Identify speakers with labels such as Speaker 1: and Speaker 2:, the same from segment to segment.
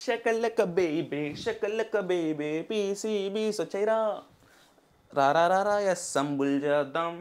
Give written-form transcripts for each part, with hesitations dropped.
Speaker 1: Shakalaka baby, PCBs వచ్చాయిరా రారారారా assemble చేద్దాం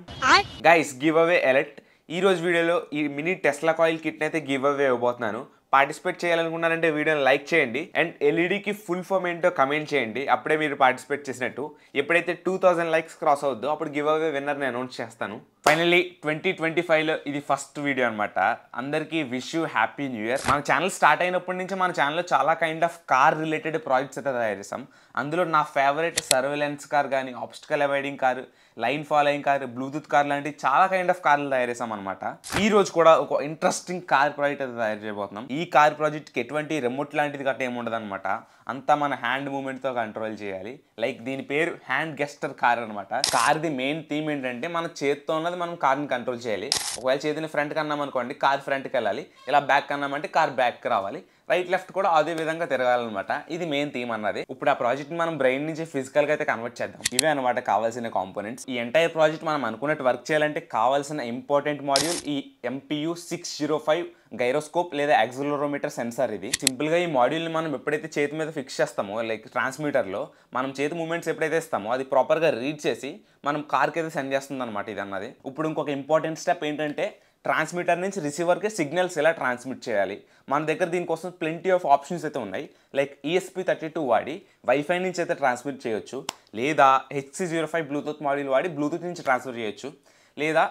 Speaker 1: guys give away alert ఈ రోజు వీడియోలో ఈ మినీ టెస్లా కాయిల్ కిట్ అయితే గివ్ అవే ఇవ్వబోతున్నాను పార్టిసిపేట్ చేయాలనుకున్నారంటే వీడియోని లైక్ చేయండి అండ్ ఎల్ఈడికి ఫుల్ ఫామ్ ఏంటో కమెంట్ చేయండి అప్పుడే మీరు పార్టిసిపేట్ చేసినట్టు ఎప్పుడైతే 2000 లైక్స్ క్రాస్ అవుద్దో అప్పుడు గివ్ అవే విన్నర్ని అనౌన్స్ చేస్తాను ఫైనల్లీ 2025లో ఇది ఫస్ట్ వీడియో అనమాట అందరికీ wish you happy new year మన ఛానల్ స్టార్ట్ అయినప్పటి నుంచి మన ఛానల్లో చాలా kind of car related projects అయితే తయారు చేసాం అందులో నా ఫేవరెట్ సర్వేలెన్స్ కార్ కానీ obstacle avoiding car line following car Bluetooth car లాంటి చాలా కైండ్ ఆఫ్ కార్లు తయారు చేసాం అనమాట ఈ రోజు కూడా ఒక ఇంట్రెస్టింగ్ కార్ ప్రాజెక్ట్ అయితే తయారు చేయబోతున్నాం ఈ కార్ ప్రాజెక్ట్కి ఎటువంటి రిమోట్ లాంటిది గట్ట ఏమి ఉండదు అనమాట అంతా మన హ్యాండ్ మూమెంట్తో కంట్రోల్ చేయాలి లైక్ దీని పేరు హ్యాండ్ గెస్టర్ కార్ అనమాట కార్ది మెయిన్ థీమ్ ఏంటంటే మన చేతితో ఉన్నది మనం కార్ని కంట్రోల్ చేయాలి ఒకవేళ చేతిని ఫ్రంట్కి అన్నాం అనుకోండి కార్ ఫ్రంట్కి వెళ్ళాలి ఇలా బ్యాక్ అన్నామంటే కార్ బ్యాక్ రావాలి రైట్ లెఫ్ట్ కూడా అదే విధంగా తిరగాలన్నమాట ఇది మెయిన్ థీమ్ అన్నది ఇప్పుడు ఆ ప్రాజెక్ట్ మనం బ్రెయిన్ నుంచి ఫిజికల్ గా అయితే కన్వర్ట్ చేద్దాం ఇవే అనమాట కావాల్సిన కాంపోనెంట్స్ ఈ ఎంటైర్ ప్రాజెక్ట్ మనం అనుకున్నట్టు వర్క్ చేయాలంటే కావాల్సిన ఇంపార్టెంట్ మాడ్యూల్ ఈ MPU 605 గైరోస్కోప్ లేదా యాక్సిలరోమీటర్ సెన్సార్ ఇది సింపుల్ గా ఈ మాడ్యూల్ ని మనం ఎప్పుడైతే చేతి మీద ఫిక్స్ చేస్తామో లైక్ ట్రాన్స్మిటర్ లో మనం చేతి మూమెంట్స్ ఎప్పుడైతే ఇస్తామో అది ప్రాపర్ గా రీడ్ చేసి మనం కార్ కి అయితే సెండ్ చేస్తుంది అనమాట ఇది అన్నది ఇప్పుడు ఇంకొక ఇంపార్టెంట్ స్టెప్ ఏంటంటే ట్రాన్స్మిటర్ నుంచి రిసీవర్కి సిగ్నల్స్ ఎలా ట్రాన్స్మిట్ చేయాలి మన దగ్గర దీనికోసం ప్లెంటీ ఆఫ్ ఆప్షన్స్ అయితే ఉన్నాయి లైక్ ESP32 వాడి వైఫై నుంచి అయితే ట్రాన్స్మిట్ చేయొచ్చు లేదా HC05 బ్లూటూత్ మాడ్యూల్ వాడి బ్లూటూత్ నుంచి ట్రాన్స్ఫర్ చేయొచ్చు లేదా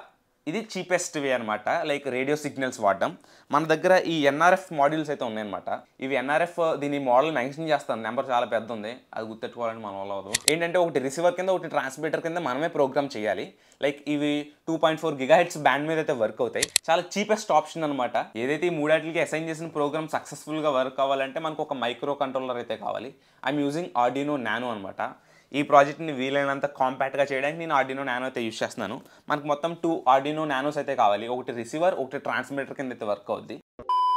Speaker 1: ఇది చీపెస్ట్ వే అనమాట లైక్ రేడియో సిగ్నల్స్ వాడడం మన దగ్గర ఈ NRF మాడ్యూల్స్ అయితే ఉన్నాయన్నమాట ఇవి NRF దీని మోడల్ మెన్షన్ చేస్తాను నెంబర్ చాలా పెద్ద ఉంది అది గుర్తెట్టుకోవాలని మన వల్ల అవ్వదు ఏంటంటే ఒకటి రిసీవర్ కింద ఒకటి ట్రాన్స్మిటర్ కింద మనమే ప్రోగ్రామ్ చేయాలి లైక్ ఇవి 2.4 GHz బ్యాండ్ మీద అయితే వర్క్ అవుతాయి చాలా చీపెస్ట్ ఆప్షన్ అనమాట ఏదైతే ఈ మూడాటికి అసైన్ చేసిన ప్రోగ్రామ్ సక్సెస్ఫుల్గా వర్క్ అవ్వాలంటే మనకు ఒక మైక్రో కంట్రోలర్ అయితే కావాలి ఐఎమ్ యూజింగ్ ఆర్డినో నానో అనమాట ఈ ప్రాజెక్ట్ని వీలైనంత కాంపాక్ట్గా చేయడానికి నేను ఆర్డినో నానో అయితే యూజ్ చేస్తున్నాను మనకు మొత్తం 2 ఆర్డినో నానోస్ అయితే కావాలి ఒకటి రిసీవర్ ఒకటి ట్రాన్స్మిటర్ కింద అయితే వర్క్ అవుద్ది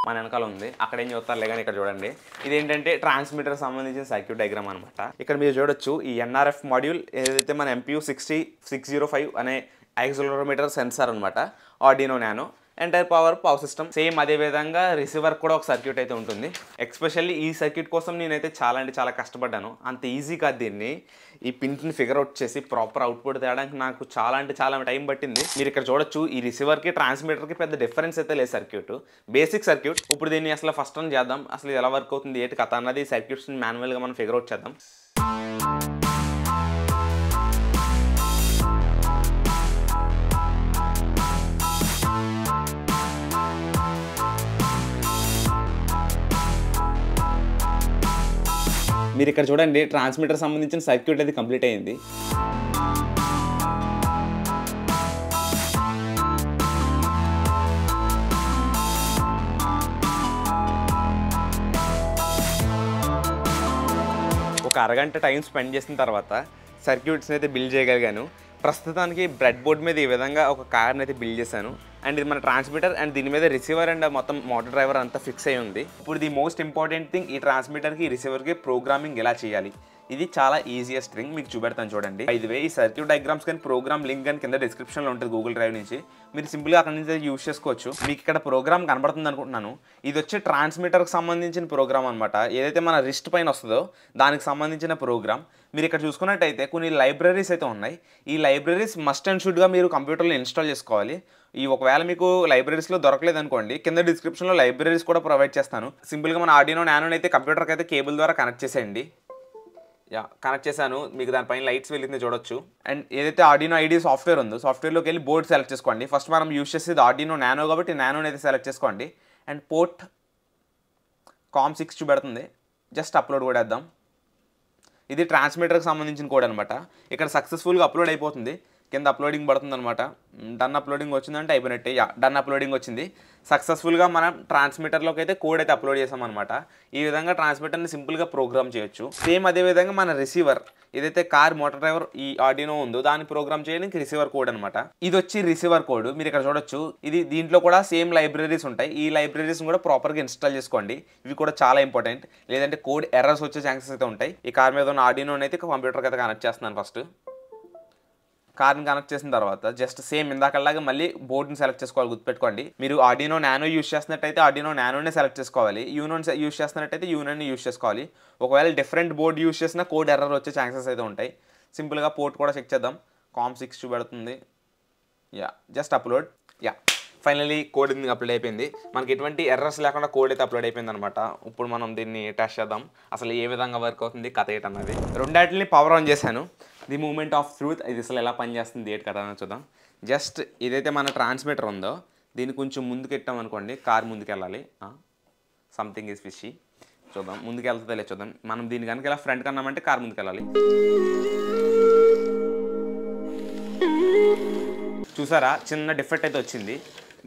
Speaker 1: మన వెనకాల ఉంది అక్కడ ఏం చూస్తారు కానీ ఇక్కడ చూడండి ఇదేంటంటే ట్రాన్స్మిటర్ సంబంధించిన సర్క్యూట్ డయాగ్రామ్ అనమాట ఇక్కడ మీరు చూడొచ్చు ఈ NRF మాడ్యూల్ ఏదైతే మన MPU 605 అనే యాక్సిలరోమీటర్ సెన్సార్ అనమాట Arduino nano entire power system same అదే విధంగా రిసీవర్ కూడా ఒక సర్క్యూట్ అయితే ఉంటుంది ఎస్పెషల్లీ ఈ సర్క్యూట్ కోసం నేనైతే చాలా అంటే చాలా కష్టపడ్డాను అంత ఈజీ కాదు దీన్ని ఈ పిన్స్ని ఫిగర్ అవుట్ చేసి ప్రాపర్ అవుట్పుట్ తేయడానికి నాకు చాలా అంటే చాలా టైం పట్టింది మీరు ఇక్కడ చూడొచ్చు ఈ రిసీవర్కి ట్రాన్స్మిటర్కి పెద్ద డిఫరెన్స్ అయితే లేదు సర్క్యూట్ బేసిక్ సర్క్యూట్ ఇప్పుడు దీన్ని అసలు ఫస్ట్ రన్ చేద్దాం అసలు ఎలా వర్క్ అవుతుంది ఏంటి కథ అన్నది సర్క్యూట్స్ని మాన్యువల్గా మనం ఫిగర్ అవుట్ చేద్దాం మీరు ఇక్కడ చూడండి ట్రాన్స్మిటర్ సంబంధించిన సర్క్యూట్ అది కంప్లీట్ అయింది ఒక అరగంట టైం స్పెండ్ చేసిన తర్వాత సర్క్యూట్స్ని అయితే బిల్డ్ చేయగలిగాను ప్రస్తుతానికి బ్రెడ్ బోర్డ్ మీద ఈ విధంగా ఒక కార్ని అయితే బిల్డ్ చేశాను అండ్ ఇది మన ట్రాన్స్మిటర్ అండ్ దీని మీద రిసీవర్ అండ్ మొత్తం మోటార్ డ్రైవర్ అంతా ఫిక్స్ అయి ఉంది ఇప్పుడు ది మోస్ట్ ఇంపార్టెంట్ థింగ్ ఈ ట్రాన్స్మిటర్కి ఈ రిసీవర్కి ప్రోగ్రామింగ్ ఎలా చేయాలి ఇది చాలా ఈజియెస్ట్ థింగ్ మీకు చూపెడతాను చూడండి ఇదివే ఈ సర్క్యూట్ డయాగ్రామ్స్ కానీ ప్రోగ్రామ్ లింక్ అని కింద డిస్క్రిప్షన్లో ఉంటుంది గూగుల్ డ్రైవ్ నుంచి మీరు సింపుల్గా అక్కడ నుంచి యూజ్ చేసుకోవచ్చు మీకు ఇక్కడ ప్రోగ్రామ్ కనబడుతుంది అనుకుంటున్నాను ఇది వచ్చి ట్రాన్స్మిటర్కి సంబంధించిన ప్రోగ్రామ్ అనమాట ఏదైతే మన రిస్ట్ పైన వస్తుందో దానికి సంబంధించిన ప్రోగ్రామ్ మీరు ఇక్కడ చూసుకున్నట్టయితే కొన్ని లైబ్రరీస్ అయితే ఉన్నాయి ఈ లైబ్రరీస్ మస్ట్ అండ్ షుడ్గా మీరు కంప్యూటర్లో ఇన్స్టాల్ చేసుకోవాలి ఈ ఒకవేళ మీకు లైబ్రరీస్లో దొరకలేదు అనుకోండి కింద డిస్క్రిప్షన్లో లైబ్రరీస్ కూడా ప్రొవైడ్ చేస్తాను సింపుల్గా మన ఆర్డినో నానో అయితే కంప్యూటర్కి అయితే కేబుల్ ద్వారా కనెక్ట్ చేసేయండి కనెక్ట్ చేశాను మీకు దానిపైన లైట్స్ వెలిగింది చూడొచ్చు అండ్ ఏదైతే ఆర్డినో ఐడి సాఫ్ట్వేర్ ఉందో సాఫ్ట్వేర్లోకి వెళ్ళి బోర్డ్ సెలెక్ట్ చేసుకోండి ఫస్ట్ మనం యూజ్ చేసేది ఆర్డినో నానో కాబట్టి నానోని అయితే సెలెక్ట్ చేసుకోండి అండ్ పోర్ట్ COM6 చూపెడుతుంది జస్ట్ అప్లోడ్ కూడా వేద్దాం ఇది ట్రాన్స్మిటర్కి సంబంధించిన కోడ్ అనమాట ఇక్కడ సక్సెస్ఫుల్గా అప్లోడ్ అయిపోతుంది కింద అప్లోడింగ్ పడుతుంది అనమాట డన్ అప్లోడింగ్ వచ్చిందంటే అయిపోయినట్టే డన్ అప్లోడింగ్ వచ్చింది సక్సెస్ఫుల్గా మనం ట్రాన్స్మిటర్లోకి అయితే కోడ్ అయితే అప్లోడ్ చేసామన్నమాట ఈ విధంగా ట్రాన్స్మిటర్ని సింపుల్గా ప్రోగ్రామ్ చేయొచ్చు సేమ్ అదేవిధంగా మన రిసీవర్ ఏదైతే కార్ మోటార్ డ్రైవర్ ఈ ఆర్డినో ఉందో దాన్ని ప్రోగ్రామ్ చేయడానికి రిసీవర్ కోడ్ అనమాట ఇది వచ్చి రిసీవర్ కోడ్ మీరు ఇక్కడ చూడొచ్చు ఇది దీంట్లో కూడా సేమ్ లైబ్రరీస్ ఉంటాయి ఈ లైబ్రరీస్ కూడా ప్రాపర్గా ఇన్స్టాల్ చేసుకోండి ఇవి కూడా చాలా ఇంపార్టెంట్ లేదంటే కోడ్ ఎర్రర్స్ వచ్చే ఛాన్సెస్ అయితే ఉంటాయి ఈ కార్ మీద ఉన్న ఆర్డినో అయితే కంప్యూటర్కి అయితే కనెక్ట్ చేస్తున్నాను ఫస్ట్ కార్ని కనెక్ట్ చేసిన తర్వాత జస్ట్ సేమ్ ఇందాకలాగా మళ్ళీ బోర్డ్ని సెలెక్ట్ చేసుకోవాలి. గుర్తుపెట్టుకోండి, మీరు ఆర్డినో నానో యూస్ చేస్తున్నట్టయితే ఆర్డినో నానోనే సెలెక్ట్ చేసుకోవాలి. యూనో యూస్ చేస్తున్నట్టయితే యూనోని యూస్ చేసుకోవాలి. ఒకవేళ డిఫరెంట్ బోర్డ్ యూస్ చేసినా కోడ్ ఎర్రర్ వచ్చే ఛాన్సెస్ అయితే ఉంటాయి. సింపుల్గా పోర్ట్ కూడా చెక్ చేద్దాం. COM6 చూపెడుతుంది. Yeah, just upload. Yeah, finally code upload అయిపోయింది. మనకి ఎటువంటి ఎర్రర్స్ లేకుండా కోడ్ అయితే అప్లోడ్ అయిపోయింది అనమాట. ఇప్పుడు మనం దీన్ని టెస్ట్ చేద్దాం, అసలు ఏ విధంగా వర్క్ అవుతుంది కథ ఏంటన్నది. రెండాటిని పవర్ ఆన్ చేశాను. ది మూమెంట్ ఆఫ్ ట్రూత్, ఇది అసలు ఎలా పనిచేస్తుంది ఏంటి కదా అని చూద్దాం. జస్ట్ ఇదైతే మన ట్రాన్స్మిటర్ ఉందో దీన్ని కొంచెం ముందుకు ఎట్టాం అనుకోండి, కార్ ముందుకు వెళ్ళాలి. Something is fishy. చూద్దాం ముందుకు వెళ్తుందో లేదు చూద్దాం. మనం దీన్ని కనుక ఇలా ఫ్రంట్ కన్నామంటే కార్ ముందుకు వెళ్ళాలి. చూసారా, చిన్న డిఫెక్ట్ అయితే వచ్చింది.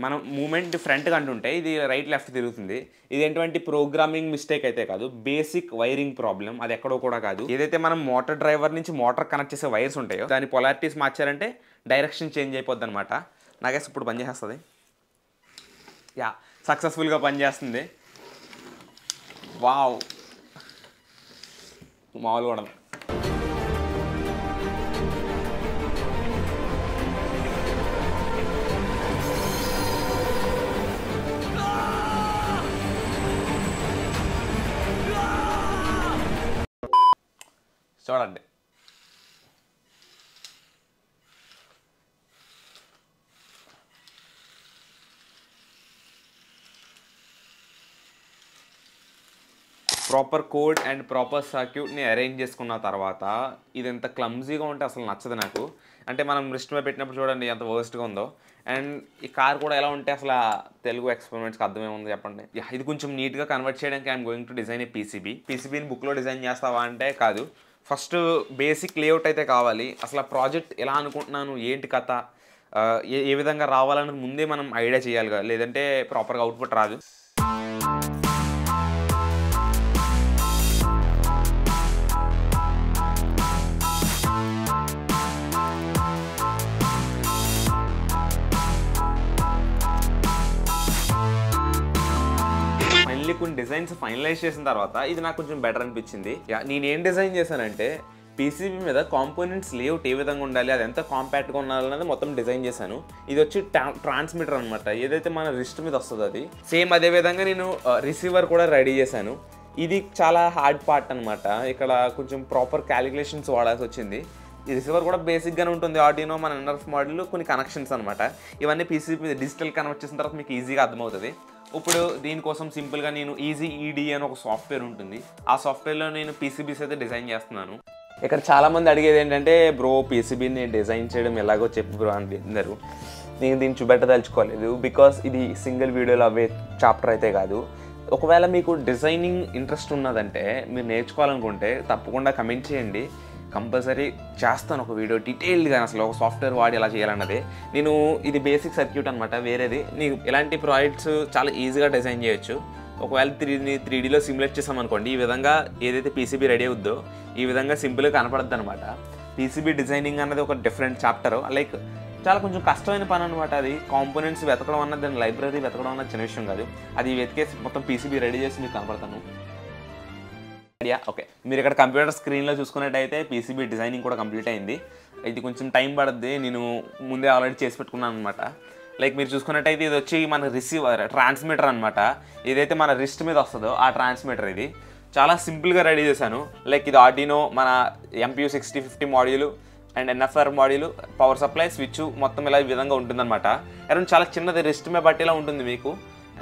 Speaker 1: మనం మూమెంట్ ఫ్రంట్గా అంటుంటే ఇది రైట్ లెఫ్ట్ తిరుగుతుంది. ఇది ఎటువంటి ప్రోగ్రామింగ్ మిస్టేక్ అయితే కాదు, బేసిక్ వైరింగ్ ప్రాబ్లం. అది ఎక్కడో కూడా కాదు. ఏదైతే మనం మోటార్ డ్రైవర్ నుంచి మోటార్ కనెక్ట్ చేసే వైర్స్ ఉంటాయో దాని పొలారిటీస్ మార్చారంటే డైరెక్షన్ చేంజ్ అయిపోద్ది అనమాట. నాకేసి ఇప్పుడు పనిచేస్తుంది. యా, సక్సెస్ఫుల్గా పనిచేస్తుంది. వావ్, మామూలుగా ఉండదు. చూడండి, ప్రాపర్ కోడ్ అండ్ ప్రాపర్ సర్క్యూట్ని అరేంజ్ చేసుకున్న తర్వాత ఇది ఎంత క్లమ్జీగా ఉంటే అసలు నచ్చదు నాకు. అంటే మనం రిస్ట్ మీద పెట్టినప్పుడు చూడండి ఎంత వర్స్ట్గా ఉందో. అండ్ ఈ కార్ కూడా ఎలా ఉంటే అసలు తెలుగు ఎక్స్పెరిమెంట్స్కి అర్థమేముంది చెప్పండి. ఇది కొంచెం నీట్గా కన్వర్ట్ చేయడానికి ఐఎమ్ గోయింగ్ టు డిజైన్ ఏ పీసీబీని బుక్లో డిజైన్ చేస్తావా అంటే కాదు. ఫస్ట్ బేసిక్ లేఅవుట్ అయితే కావాలి. అసలు ఆ ప్రాజెక్ట్ ఎలా అనుకుంటున్నాను, ఏంటి కథ, ఏ విధంగా రావాలని ముందే మనం ఐడియా చేయాలి కదా, లేదంటే ప్రాపర్గా అవుట్పుట్ రాదు. కొన్ని డిజైన్స్ ఫైనలైజ్ చేసిన తర్వాత ఇది నాకు కొంచెం బెటర్ అనిపించింది. నేనేం డిజైన్ చేశానంటే పీసీబీ మీద కాంపోనెంట్స్ లేఅవుట్ ఏ విధంగా ఉండాలి, అది ఎంత కాంపాక్ట్గా ఉండాలన్నది మొత్తం డిజైన్ చేశాను. ఇది వచ్చి ట్రాన్స్మిటర్ అనమాట, ఏదైతే మన రిస్ట్ మీద వస్తుందో అది సేమ్ అదే విధంగా నేను రిసీవర్ కూడా రెడీ చేశాను. ఇది చాలా హార్డ్ పార్ట్ అనమాట. ఇక్కడ కొంచెం ప్రాపర్ క్యాలిక్యులేషన్స్ వాడాల్సి వచ్చింది. ఈ రిసీవర్ కూడా బేసిక్గానే ఉంటుంది. ఆర్డినో మన NRF మోడల్ కొన్ని కనెక్షన్స్ అనమాట. ఇవన్నీ పీసీబీ మీద డిజిటల్ కనెక్ట్ చేసిన తర్వాత మీకు ఈజీగా అర్థమవుతుంది. ఇప్పుడు దీనికోసం సింపుల్గా నేను ఈజీ ఈడీ అని ఒక సాఫ్ట్వేర్ ఉంటుంది. ఆ సాఫ్ట్వేర్లో నేను పీసీబీస్ అయితే డిజైన్ చేస్తున్నాను. ఇక్కడ చాలామంది అడిగేది ఏంటంటే బ్రో పీసీబీని డిజైన్ చేయడం ఎలాగో చెప్పు బ్రో అని అందరు. నేను దీన్ని చూపెట్టదలుచుకోలేదు, బికాస్ ఇది సింగిల్ వీడియోలో అవే చాప్టర్ అయితే కాదు. ఒకవేళ మీకు డిజైనింగ్ ఇంట్రెస్ట్ ఉన్నదంటే మీరు నేర్చుకోవాలనుకుంటే తప్పకుండా కమెంట్ చేయండి. కంపల్సరీ చేస్తాను ఒక వీడియో డీటెయిల్డ్గా, అసలు ఒక సాఫ్ట్వేర్ వాడి ఎలా చేయాలన్నది. నేను ఇది బేసిక్ సర్క్యూట్ అనమాట, వేరేది. నీకు ఇలాంటి ప్రాజెక్ట్స్ చాలా ఈజీగా డిజైన్ చేయొచ్చు. ఒకవేళ 3Dలో సిమ్యులేట్ చేసామనుకోండి, ఈ విధంగా ఏదైతే పీసీబీ రెడీ అవుద్దో ఈ విధంగా సింపుల్గా కనపడుద్ది అనమాట. పీసీబీ డిజైనింగ్ అన్నది ఒక డిఫరెంట్ చాప్టర్, లైక్ చాలా కొంచెం కష్టమైన పని అనమాట. అది కాంపోనెంట్స్ వెతకడం అన్నది, దాని లైబ్రరీ వెతకడం అన్నది చిన్న విషయం కాదు. అది వెతికేసి మొత్తం పీసీబీ రెడీ చేసి మీకు కనపడతాను. ఓకే, మీరు ఇక్కడ కంప్యూటర్ స్క్రీన్లో చూసుకున్నట్టయితే పీసీబీ డిజైనింగ్ కూడా కంప్లీట్ అయింది. ఇది కొంచెం టైం పడుద్ది, నేను ముందే ఆల్రెడీ చేసి పెట్టుకున్నాను అనమాట. లైక్ మీరు చూసుకున్నట్టయితే ఇది వచ్చి మన రిసీవర్ ట్రాన్స్మిటర్ అనమాట. ఏదైతే మన రిస్ట్ మీద వస్తుందో ఆ ట్రాన్స్మిటర్ ఇది చాలా సింపుల్గా రెడీ చేశాను. లైక్ ఇది ఆర్డినో మన MPU 6050 module and NFR module, power supply, switch మొత్తం ఇలా ఈ విధంగా ఉంటుందన్నమాట. అరౌండ్ చాలా చిన్నది, రిస్ట్ మీద బట్టి ఇలా ఉంటుంది మీకు.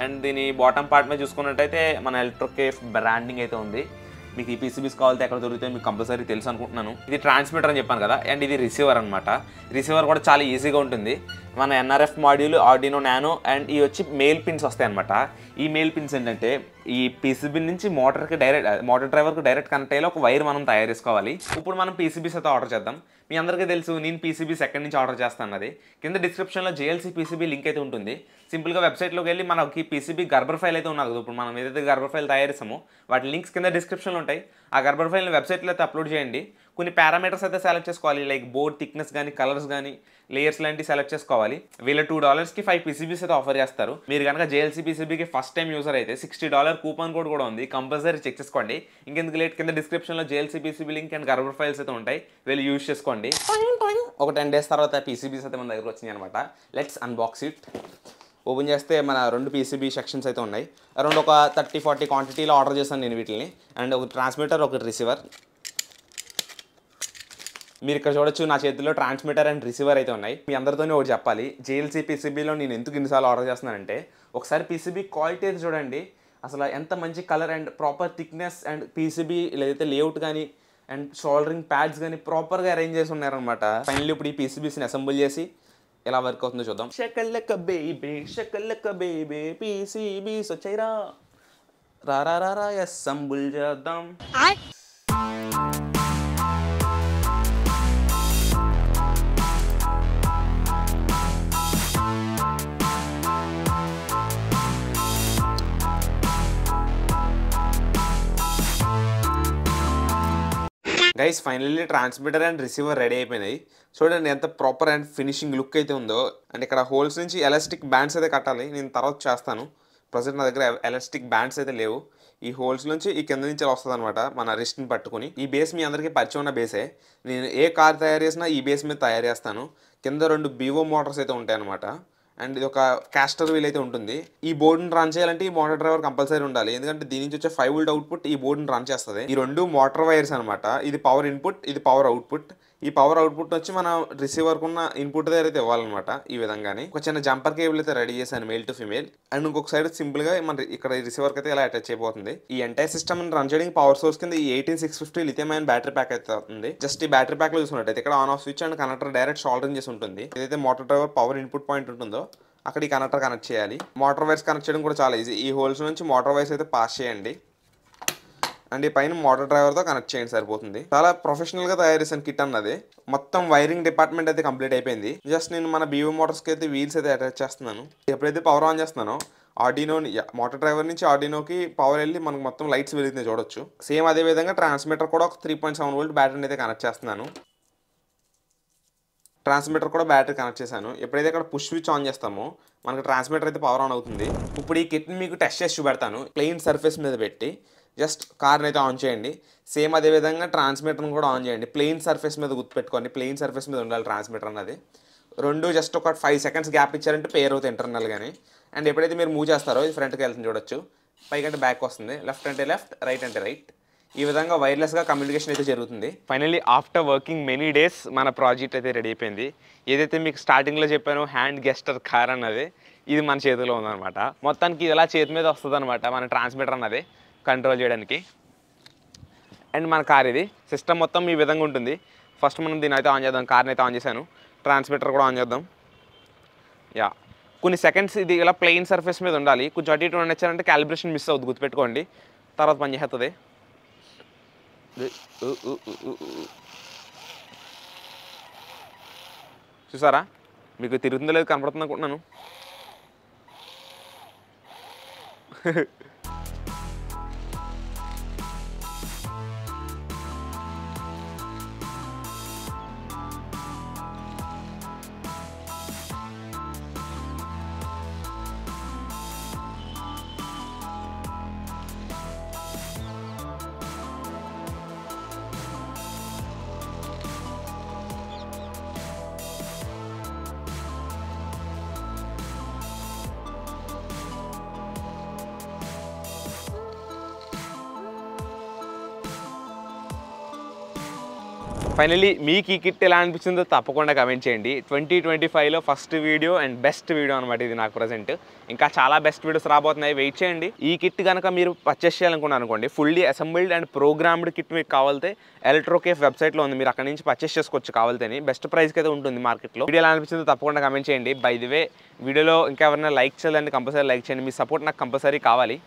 Speaker 1: అండ్ దీని బాటమ్ పార్ట్ మీద చూసుకున్నట్టయితే మన ఎలక్ట్రోకేఫ్ బ్రాండింగ్ అయితే ఉంది. మీకు ఈ పీసీబీస్ కావాలంటే ఎక్కడ దొరుకుతాయి మీకు కంపల్సరీ తెలుసు అనుకుంటున్నాను. ఇది ట్రాన్స్మిటర్ అని చెప్పాను కదా, అండ్ ఇది రిసీవర్ అనమాట. రిసీవర్ కూడా చాలా ఈజీగా ఉంటుంది. మన NRF module, Arduino nano and ఇవి వచ్చి మెయిల్ పిన్స్ వస్తాయి అనమాట. ఈ మెయిల్ పిన్స్ ఏంటంటే ఈ పీసీబీ నుంచి మోటార్ డ్రైవర్కి డైరెక్ట్ కనెక్ట్ అయ్యేలా ఒక వైర్ మనం తయారు చేసుకోవాలి. ఇప్పుడు మనం పీసీబీస్ అయితే ఆర్డర్ చేద్దాం. మీ అందరికీ తెలుసు నేను పీసీబీస్ ఎక్కడి నుంచి ఆర్డర్ చేస్తాను అన్నది. కింద డిస్క్రిప్షన్లో JLC పీసీబీ లింక్ అయితే ఉంటుంది. సింపుల్గా వెబ్సైట్లోకి వెళ్ళి మనకి పీసీబీ గర్బర్ ఫైల్ అయితే ఉన్నది కదా, ఇప్పుడు మనం ఏదైతే గర్బర్ ఫైల్ తయారు చేసామో వాటి లింక్స్ కింద డిస్క్రిప్షన్లో ఉంటాయి. ఆ గర్బర్ ఫైల్ని వెబ్సైట్లో అయితే అప్లోడ్ చేయండి. కొన్ని పారామీటర్స్ అయితే సెలెక్ట్ చేసుకోవాలి, లైక్ బోర్డ్ థిక్నెస్ కానీ కలర్స్ కానీ లేయర్స్ లాంటివి సెలెక్ట్ చేసుకోవాలి. వీళ్ళ $2కి 5 PCBs అయితే ఆఫర్ చేస్తారు. మీరు కనుక JLC PCBకి ఫస్ట్ టైం యూజర్ అయితే $60 కూపన్ కోడ్ కూడా ఉంది, కంపల్సరీ చెక్ చేసుకోండి. ఇంకెందుకు లేట్, కింద డిస్క్రిప్షన్లో JLC PCB link and gerber files అయితే ఉంటాయి, వీళ్ళు యూజ్ చేసుకోండి. ఒక 10 days తర్వాత PCBs అయితే మన దగ్గర వచ్చినాయి అనమాట. Let's unbox it. ఓపెన్ చేస్తే మన 2 PCB సెక్షన్స్ అయితే ఉన్నాయి. అరౌండ్ ఒక 30-40 క్వాంటిటీలో ఆర్డర్ చేశాను నేను వీటిని. అండ్ ఒక ట్రాన్స్మిటర్, ఒక రిసీవర్. మీరు ఇక్కడ చూడొచ్చు, నా చేతిలో ట్రాన్స్మిటర్ అండ్ రిసీవర్ అయితే ఉన్నాయి. మీ అందరితోనే ఒకటి చెప్పాలి, JLC PCBలో నేను ఎందుకు ఇన్నిసార్లు ఆర్డర్ చేస్తున్నానంటే, ఒకసారి PCB క్వాలిటీ అయితే చూడండి, అసలు ఎంత మంచి colour and proper thickness and PCB లేదైతే లేఅవుట్ కానీ అండ్ సోల్డరింగ్ ప్యాడ్స్ కానీ ప్రాపర్గా అరేంజ్ చేసి ఉన్నారనమాట. ఫైనల్లీ ఇప్పుడు ఈ PCBస్ని అసెంబుల్ చేసి ఎలా వర్క్ అవుతుందో చూద్దాం. షకల్లక బేబీ PCBs వచ్చాయిరా, రా అసెంబుల్ చేద్దాం. Guys finally transmitter and receiver ready అయిపోయినాయి. చూడండి ఎంత ప్రాపర్ అండ్ ఫినిషింగ్ లుక్ అయితే ఉందో. అండ్ ఇక్కడ హోల్స్ నుంచి ఎలాస్టిక్ బ్యాండ్స్ అయితే కట్టాలి, నేను తర్వాత చేస్తాను. ప్రజెంట్ నా దగ్గర ఎలాస్టిక్ బ్యాండ్స్ అయితే లేవు. ఈ హోల్స్ నుంచి ఈ కింద నుంచి వస్తుంది అనమాట మన రిస్ట్ని పట్టుకుని. ఈ బేస్ మీ అందరికీ పరిచయం ఉన్న బేసే, నేను ఏ కార్ తయారు చేసినా ఈ బేస్ మీద తయారు చేస్తాను. కింద 2 BO మోటార్స్ అయితే ఉంటాయి అనమాట. అండ్ ఇది ఒక క్యాస్టర్ వీల్ అయితే ఉంటుంది. ఈ బోర్డుని రన్ చేయాలంటే ఈ మోటార్ డ్రైవర్ కంపల్సరీ ఉండాలి, ఎందుకంటే దీని నుంచి వచ్చే 5 volt అవుట్పుట్ ఈ బోర్డుని రన్ చేస్తుంది. ఈ 2 మోటార్ వైర్స్ అనమాట, ఇది పవర్ ఇన్పుట్, ఇది పవర్ అవుట్పుట్. ఈ పవర్ అవుట్పుట్ వచ్చి మన రిసీవర్కి ఉన్న ఇన్పుట్ దగ్గర అయితే ఇవ్వాలన్నమాట. ఈ విధంగానే ఒక చిన్న జంపర్ కేబుల్ అయితే రెడీ చేశాను, మేల్ టు ఫీమేల్. అండ్ ఇంకొక సైడ్ సింపుల్గా మన ఇక్కడ రిసీవర్కి అయితే ఇలా అటాచ్ అయిపోతుంది. ఈ ఎంటైర్ సిస్టమ్ రన్ చేయడానికి పవర్ సోర్స్ కింద ఈ 18650 లిథియం అయాన్ బ్యాటరీ ప్యాక్ అయితే అవుతుంది. జస్ట్ ఈ బ్యాటరీ ప్యాక్లో చూసుకున్నట్టయితే ఇక్కడ on off switch and connector direct soldering చేసి ఉంటుంది. ఏదైతే motor driver power input point ఉంటుందో అక్కడ ఈ కనెక్టర్ కనెక్ట్ చేయాలి. మోటార్ వైర్స్ కనెక్ట్ చేయడం కూడా చాలా ఈజీ. ఈ హోల్స్ నుంచి మోటార్ వైర్స్ అయితే పాస్ చేయండి అండ్ ఈ పైన మోటార్ డ్రైవర్తో కనెక్ట్ చేయండి, సరిపోతుంది. చాలా ప్రొఫెషనల్గా తయారు చేసిన కిట్ అన్నది. మొత్తం వైరింగ్ డిపార్ట్మెంట్ అయితే కంప్లీట్ అయిపోయింది. జస్ట్ నేను మన BO మోటార్స్కి అయితే వీల్స్ అయితే అటాచ్ చేస్తున్నాను. ఎప్పుడైతే పవర్ ఆన్ చేస్తున్నానో ఆర్డినోని మోటార్ డ్రైవర్ నుంచి ఆర్డినోకి పవర్ వెళ్ళి మనకు మొత్తం లైట్స్ వెలుగుతున్నాయి చూడొచ్చు. సేమ్ అదే విధంగా ట్రాన్స్మిటర్ కూడా ఒక 3.7 volt బ్యాటరీని అయితే కనెక్ట్ చేస్తున్నాను. ట్రాన్స్మిటర్ కూడా బ్యాటరీ కనెక్ట్ చేశాను. ఎప్పుడైతే ఇక్కడ పుష్ స్విచ్ ఆన్ చేస్తామో మనకు ట్రాన్స్మిటర్ అయితే పవర్ ఆన్ అవుతుంది. ఇప్పుడు ఈ కిట్ని మీకు టెస్ట్ చేసి చూపెడతాను. ప్లెయిన్ సర్ఫేస్ మీద పెట్టి జస్ట్ కార్ని అయితే ఆన్ చేయండి. సేమ్ అదే విధంగా ట్రాన్స్మిటర్ని కూడా ఆన్ చేయండి. ప్లెయిన్ సర్ఫేస్ మీద గుర్తుపెట్టుకోండి, ప్లెయిన్ సర్ఫేస్ మీద ఉండాలి ట్రాన్స్మిటర్ అన్నది. 2 జస్ట్ ఒక 5 seconds గ్యాప్ ఇచ్చారంటే పేర్ అవుతాయి ఇంటర్నల్ కానీ. అండ్ ఎప్పుడైతే మీరు మూవ్ చేస్తారో ఇది ఫ్రంట్కి వెళ్తుంది చూడొచ్చు, పైకి అంటే బ్యాక్ వస్తుంది, లెఫ్ట్ అంటే లెఫ్ట్, రైట్ అంటే రైట్. ఈ విధంగా వైర్లెస్గా కమ్యూనికేషన్ అయితే జరుగుతుంది. Finally after working many days మన ప్రాజెక్ట్ అయితే రెడీ అయిపోయింది. ఏదైతే మీకు స్టార్టింగ్లో చెప్పానో హ్యాండ్ గెస్టర్ కార్ అన్నది ఇది మన చేతిలో ఉందన్నమాట. మొత్తానికి ఇలా చేతి మీద వస్తుంది అనమాట మన ట్రాన్స్మిటర్ అన్నది కంట్రోల్ చేయడానికి. అండ్ మన కార్ ఇది సిస్టమ్ మొత్తం ఈ విధంగా ఉంటుంది. ఫస్ట్ మనం దీని అయితే ఆన్ చేద్దాం. కార్ని అయితే ఆన్ చేశాను, ట్రాన్స్మిటర్ కూడా ఆన్ చేద్దాం. యా కొన్ని సెకండ్స్ ఇది ఇలా ప్లెయిన్ సర్ఫేస్ మీద ఉండాలి. కొంచెం అటు ఇటు ఉండొచ్చారంటే క్యాలిబ్రేషన్ మిస్ అవుతుంది, గుర్తుపెట్టుకోండి. తర్వాత పని చేస్తుంది. చూసారా, మీకు తిరుగుతుందో లేదు కనపడుతుంది అనుకుంటున్నాను. ఫైనల్లీ మీకు ఈ కిట్ ఎలా అనిపించిందో తప్పకుండా కమెంట్ చేయండి. 2025లో first video and best video అనమాట ఇది నాకు ప్రజెంట్. ఇంకా చాలా బెస్ట్ వీడియోస్ రాబోతున్నాయి, వెయిట్ చేయండి. ఈ కిట్ కనుక మీరు పర్చేస్ చేయాలనుకున్నారు అనుకోండి, fully assembled and programmed kit మీకు కావాలితే ఎలక్ట్రోకేఫ్ వెబ్సైట్లో ఉంది, మీరు అక్కడ నుంచి పర్చేస్ చేసుకోవచ్చు కావాలితేని. బెస్ట్ ప్రైస్కి అయితే ఉంటుంది మార్కెట్లో. వీడియో ఎలా అనిపించిందో తప్పకుండా కమెంట్ చేయండి. బై ది వే వీడియోలో ఇంకా ఎవరైనా లైక్ చేయాలంటే కంపల్సరీ లైక్ చేయండి, మీ సపోర్ట్ నాకు కంపల్సరీ కావాలి.